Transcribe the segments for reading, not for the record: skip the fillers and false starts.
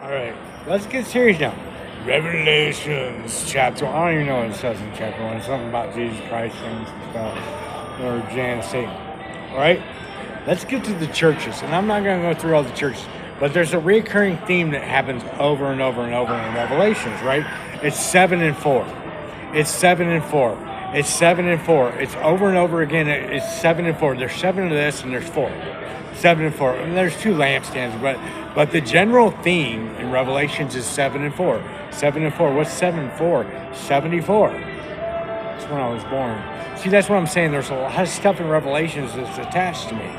All right, let's get serious now. Revelations chapter. I don't even know what it says in chapter 1. Something about Jesus Christ and stuff, or Jan Satan. All right, let's get to the churches, and I'm not going to go through all the churches, but there's a recurring theme that happens over and over and over in Revelations. Right? It's 7 and 4. It's 7 and 4. It's 7 and 4. It's over and over again. It's 7 and 4. There's 7 of this, and there's 4. 7 and 4. And there's 2 lampstands, but the general theme in Revelations is 7 and 4. 7 and 4. What's 7 and 4? 74. That's when I was born. See, that's what I'm saying. There's a lot of stuff in Revelations that's attached to me.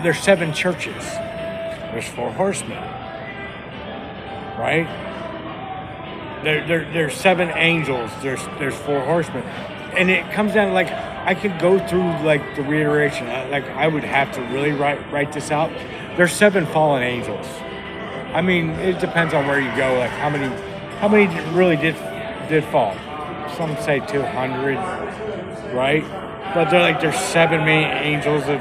There's 7 churches. There's 4 horsemen. Right? There's 7 angels. There's 4 horsemen. And it comes down like I could go through like the reiteration. I would have to really write this out. There's 7 fallen angels. I mean, it depends on where you go. Like how many really did fall? Some say 200, right? But there's 7 main angels of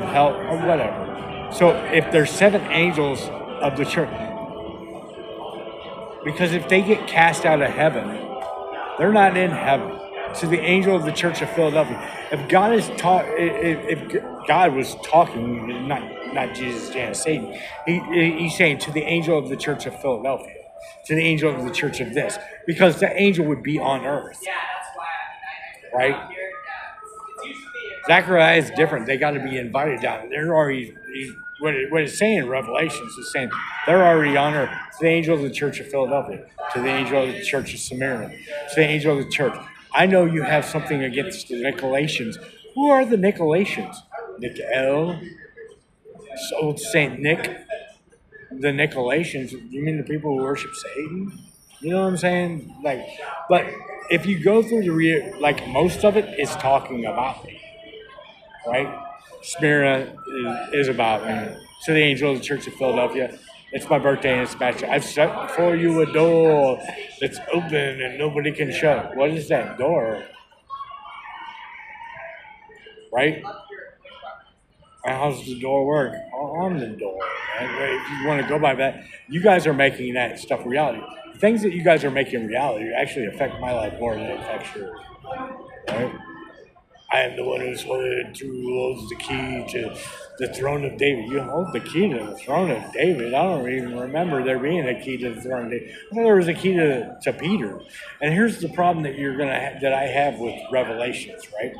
hell or whatever. So if there's 7 angels of the church, because if they get cast out of heaven, they're not in heaven. To the angel of the church of Philadelphia, if God was talking, not Jesus, Jan, Satan, he's saying to the angel of the church of Philadelphia, to the angel of the church of this, because the angel would be on earth, right? Zechariah is different. They got to be invited down. They're already. What it's saying in Revelations is saying they're already on earth. To the angel of the church of Philadelphia, to the angel of the church of Smyrna, to the angel of the church. I know you have something against the Nicolaitans. Who are the Nicolaitans? Nick Old Saint Nick. The Nicolaitans. You mean the people who worship Satan? You know what I'm saying? But if you go through most of it is talking about me, right? Smyrna is about me. To the angel of the church of Philadelphia. It's my birthday and it's special. I've set before you a door that's open and nobody can shut. What is that door? Right? And how's the door work? On the door. Right? If you want to go by that, you guys are making that stuff reality. The things that you guys are making reality actually affect my life more than it affects yours. Right? I am the one who holds the key to the throne of David. You hold the key to the throne of David. I don't even remember there being a key to the throne of David. I thought there was a key to Peter. And here's the problem that I have with Revelations, right?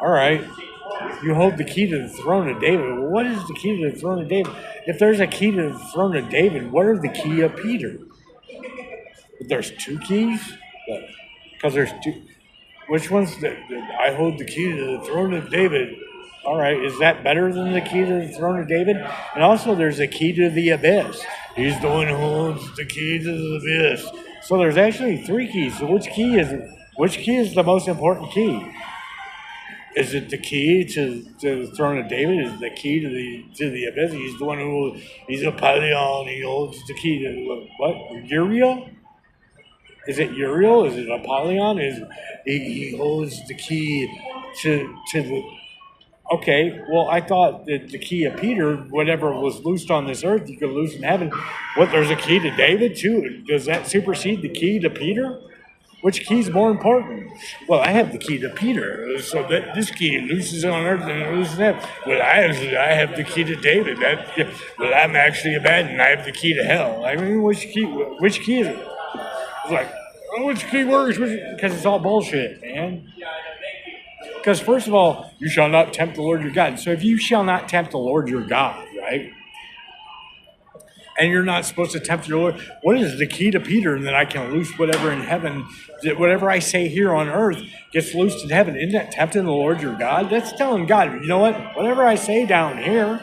All right, you hold the key to the throne of David. Well, what is the key to the throne of David? If there's a key to the throne of David, what are the key of Peter? But there's 2 keys? Because there's 2. Which one's I hold the key to the throne of David? All right, is that better than the key to the throne of David? And also, there's a key to the abyss. He's the one who holds the key to the abyss. So there's actually 3 keys. So which key is the most important key? Is it the key to the throne of David? Is it the key to the abyss? He's the one he's Apollyon. He holds the key to what? Uriel? Is it Uriel? Is it Apollyon? He holds the key to the... Okay, well, I thought that the key of Peter, whatever was loosed on this earth, you could loose in heaven. What, there's a key to David too? Does that supersede the key to Peter? Which key is more important? Well, I have the key to Peter, so that this key looses on earth and it looses in heaven. Well, I have the key to David. Well, I'm actually a bad and I have the key to hell. I mean, which key is it? It's like, which key works? Because it's all bullshit, man. Because first of all, you shall not tempt the Lord your God. So if you shall not tempt the Lord your God, right? And you're not supposed to tempt your Lord. What is the key to Peter? And then I can loose whatever in heaven. Whatever I say here on earth gets loosed in heaven. Isn't that tempting the Lord your God? That's telling God, you know what? Whatever I say down here,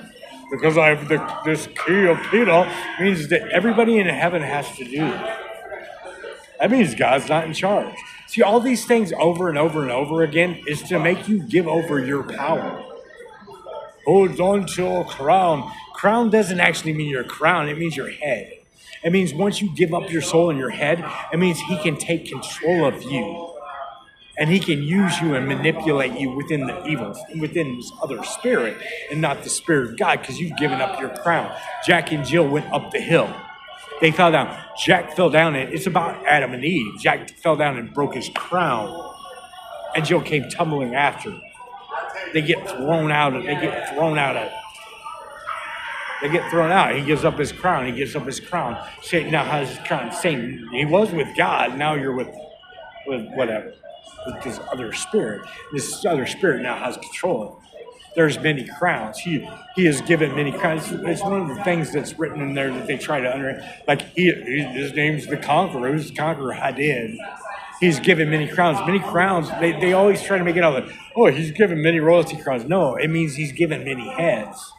because I have this key of Peter, means that everybody in heaven has to do it. That means God's not in charge. See, all these things over and over and over again is to make you give over your power. Hold on to a crown. Crown doesn't actually mean your crown. It means your head. It means once you give up your soul and your head, it means he can take control of you. And he can use you and manipulate you within this other spirit and not the spirit of God, because you've given up your crown. Jack and Jill went up the hill. They fell down. Jack fell down, and it's about Adam and Eve. Jack fell down and broke his crown, and Jill came tumbling after. They get thrown out. They get thrown out of. They get thrown out. He gives up his crown. He gives up his crown. Satan now has his crown. Satan, he was with God. Now you're with whatever, with this other spirit. This other spirit now has control of him. There's many crowns. He is given many crowns. It's one of the things that's written in there that they try to like his name's the Conqueror. Who's the Conqueror? Hadid. He's given many crowns. Many crowns. They always try to make it out like, oh, he's given many royalty crowns. No, it means he's given many heads.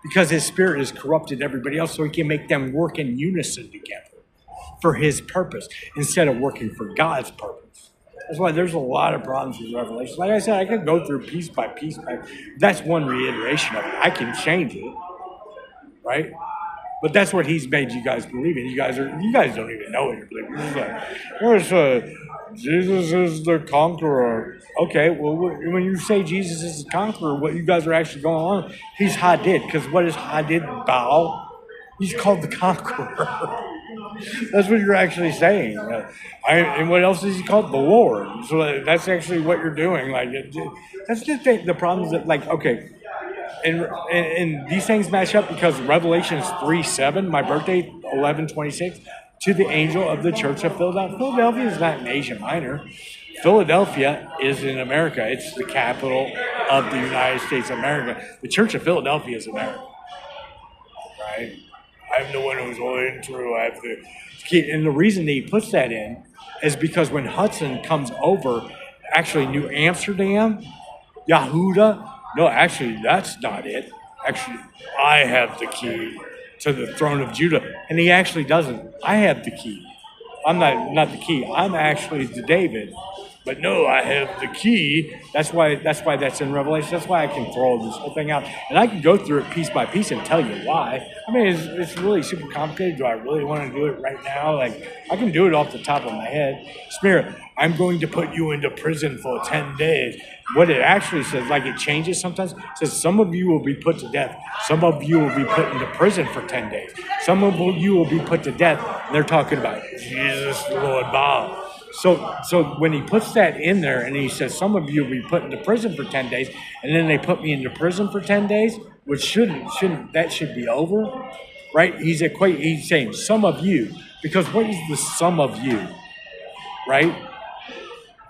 Because his spirit has corrupted everybody else, so he can make them work in unison together for his purpose instead of working for God's purpose. That's why there's a lot of problems with Revelation. Like I said, I could go through piece by piece. That's one reiteration of it. I can change it, right? But that's what he's made you guys believe in. You guys don't even know what you're believing. It's like, Jesus is the conqueror. Okay, well, when you say Jesus is the conqueror, what you guys are actually going on, he's Hadid. Because what is Hadid Baal? He's called the conqueror. That's what you're actually saying. And what else is he called? The Lord. So that's actually what you're doing. Like, that's the thing. The problem is that, like, okay, and these things match up because Revelation 3:7, my birthday, 11/26, to the angel of the church of Philadelphia. Philadelphia is not in Asia Minor. Philadelphia is in America. It's the capital of the United States of America. The Church of Philadelphia is America, right? I'm the one who's holy and true. I have the key. And the reason that he puts that in is because when Hudson comes over, actually New Amsterdam, Yehuda, no, actually, that's not it. Actually, I have the key to the throne of Judah. And he actually doesn't. I have the key. I'm not the key. I'm actually the David. But no, I have the key. That's why that's in Revelation. That's why I can throw this whole thing out. And I can go through it piece by piece and tell you why. I mean, it's really super complicated. Do I really want to do it right now? Like, I can do it off the top of my head. Spirit, I'm going to put you into prison for 10 days. What it actually says, like it changes sometimes, it says some of you will be put to death. Some of you will be put into prison for 10 days. Some of you will be put to death. And they're talking about Jesus, the Lord Baal. So when he puts that in there and he says some of you will be put into prison for 10 days, and then they put me into prison for 10 days, which should be over, right? He's saying some of you, because what is the sum of you, right?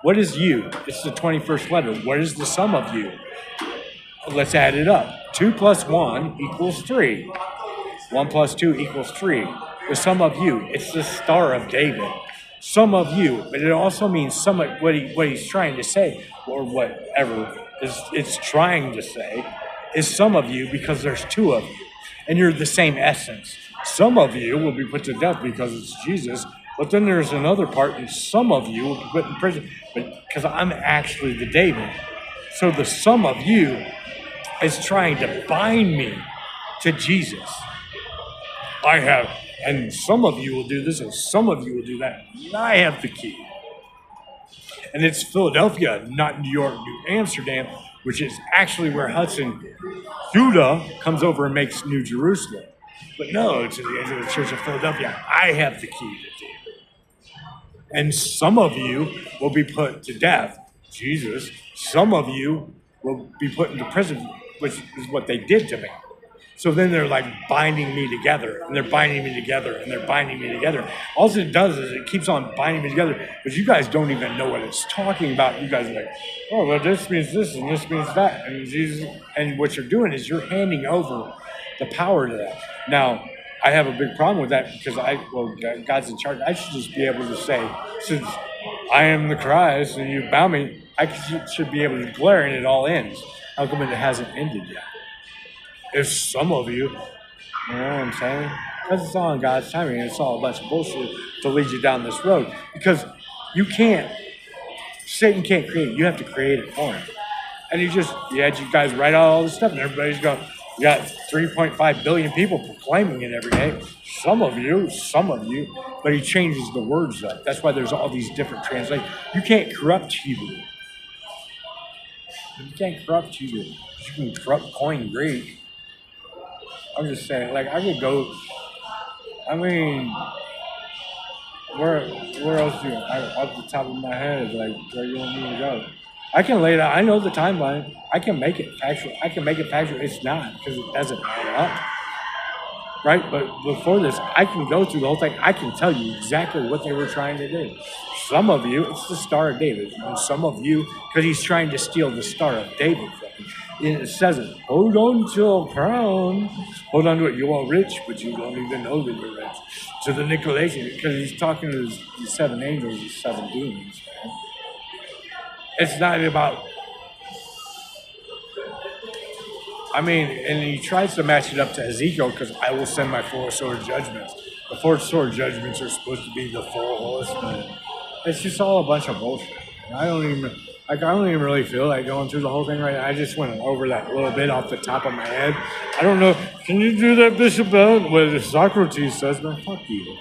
What is you? It's the 21st letter. What is the sum of you? Let's add it up. 2 plus 1 equals 3. 1 plus 2 equals 3. The sum of you. It's the Star of David. Some of you, but it also means some of what he's trying to say, or whatever it's trying to say, is some of you because there's two of you, and you're the same essence. Some of you will be put to death because it's Jesus, but then there's another part, and some of you will be put in prison, but because I'm actually the David. So the sum of you is trying to bind me to Jesus. And some of you will do this, and some of you will do that. And I have the key. And it's Philadelphia, not New York, New Amsterdam, which is actually where Hudson Judah comes over and makes New Jerusalem. But no, to the angel of the church of Philadelphia, I have the key to David. And some of you will be put to death, Jesus. Some of you will be put into prison, which is what they did to me. So then they're like binding me together, and they're binding me together, and they're binding me together. All it does is it keeps on binding me together, but you guys don't even know what it's talking about. You guys are like, oh, well, this means this, and this means that. And Jesus, and what you're doing is you're handing over the power to that. Now, I have a big problem with that because God's in charge. I should just be able to say, since I am the Christ and you bow me, I should be able to declare and it all ends. How come it hasn't ended yet? If some of you, you know what I'm saying? Because it's all in God's timing, and it's all a bunch of bullshit to lead you down this road. Because Satan can't create it. You have to create it for him. And you had you guys write out all this stuff, and everybody's going, you got 3.5 billion people proclaiming it every day. Some of you, but he changes the words up. That's why there's all these different translations. You can't corrupt Hebrew. You can't corrupt Hebrew. You can corrupt Koine Greek. I'm just saying, like, I could go, I mean, where where else do you? Off the top of my head, like where you want me to go? I can lay it out. I know the timeline. I can make it factual. I can make it factual. It's not because it doesn't add up, right? But before this, I can go through the whole thing. I can tell you exactly what they were trying to do. Some of you, it's the Star of David, and some of you, because he's trying to steal the Star of David from you. And it says it. Hold on to a crown. Hold on to it. You are rich, but you don't even know that you're rich. To the Nicolaitans, because he's talking to the seven angels, the seven demons, man. It's not about. I mean, and he tries to match it up to Ezekiel because I will send my four sword judgments. The four sword judgments are supposed to be the four horsemen. It's just all a bunch of bullshit. And I don't even really feel like going through the whole thing right now. I just went over that little bit off the top of my head. I don't know. Can you do that, Bishop Bell? Well, Socrates says, man, fuck you.